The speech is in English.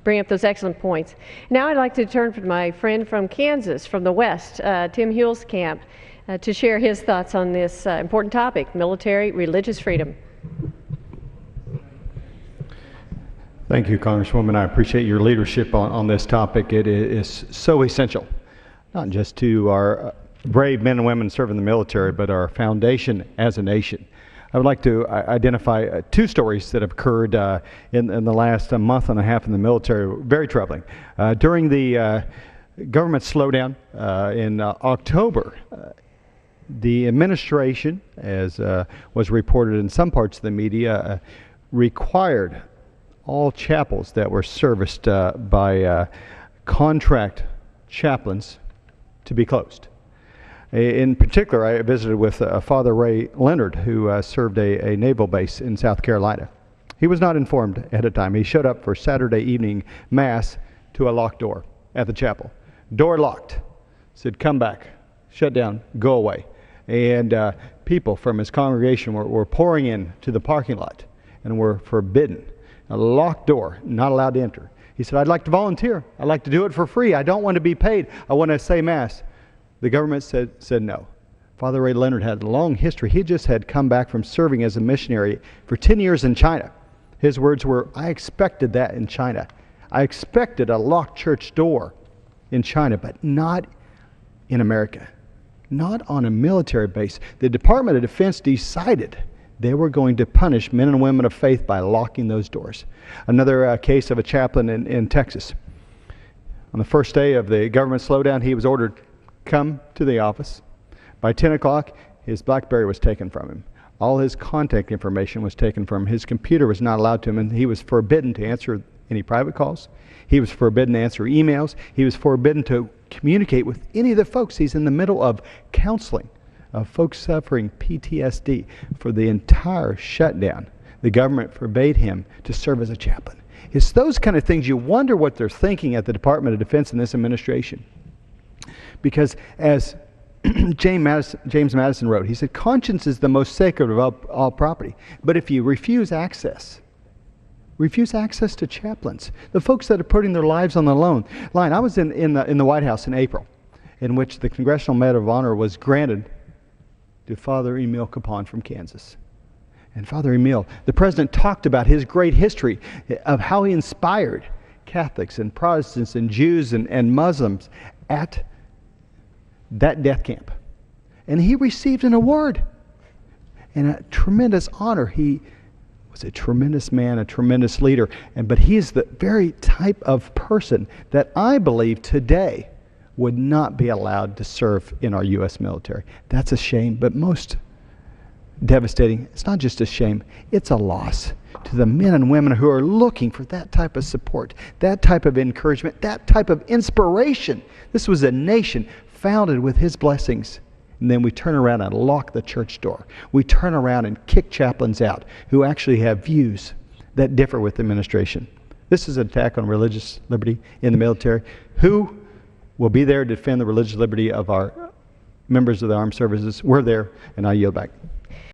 bring up those excellent points. Now I'd like to turn to my friend from Kansas, from the West, Tim Huelskamp, to share his thoughts on this important topic, military religious freedom. Thank you, Congresswoman. I appreciate your leadership on this topic. It is so essential, not just to our brave men and women serving the military, but our foundation as a nation. I would like to identify two stories that have occurred in the last month and a half in the military, very troubling. During the government slowdown in October, the administration, as was reported in some parts of the media, required all chapels that were serviced by contract chaplains to be closed. In particular, I visited with Father Ray Leonard, who served a naval base in South Carolina. He was not informed ahead of time. He showed up for Saturday evening Mass to a locked door at the chapel. Door locked. Said, come back, shut down, go away. And people from his congregation were pouring in to the parking lot and were forbidden. A locked door, not allowed to enter. He said, I'd like to volunteer. I'd like to do it for free. I don't want to be paid. I want to say Mass. The government said no. Father Ray Leonard had a long history. He just had come back from serving as a missionary for 10 years in China. His words were, I expected that in China. I expected a locked church door in China, but not in America. Not on a military base. The Department of Defense decided they were going to punish men and women of faith by locking those doors. Another case of a chaplain in Texas. On the first day of the government slowdown, he was ordered, come to the office. By 10 o'clock, his BlackBerry was taken from him. All his contact information was taken from him. His computer was not allowed to him, and he was forbidden to answer any private calls. He was forbidden to answer emails. He was forbidden to communicate with any of the folks. He's in the middle of counseling of folks suffering PTSD. For the entire shutdown, the government forbade him to serve as a chaplain. It's those kind of things you wonder what they're thinking at the Department of Defense in this administration. Because as James Madison wrote, he said, conscience is the most sacred of all property. But if you refuse access to chaplains, the folks that are putting their lives on the line. I was in the White House in April, in which the Congressional Medal of Honor was granted to Father Emil Capon from Kansas. And Father Emil, the president talked about his great history of how he inspired Catholics and Protestants and Jews and Muslims at that death camp. And he received an award and a tremendous honor. He was a tremendous man, a tremendous leader, but he is the very type of person that I believe today would not be allowed to serve in our U.S. military. That's a shame, but most devastating, it's not just a shame, it's a loss to the men and women who are looking for that type of support, that type of encouragement, that type of inspiration. This was a nation founded with his blessings. And then we turn around and lock the church door. We turn around and kick chaplains out who actually have views that differ with the administration. This is an attack on religious liberty in the military. Who will be there to defend the religious liberty of our members of the armed services? We're there, and I yield back.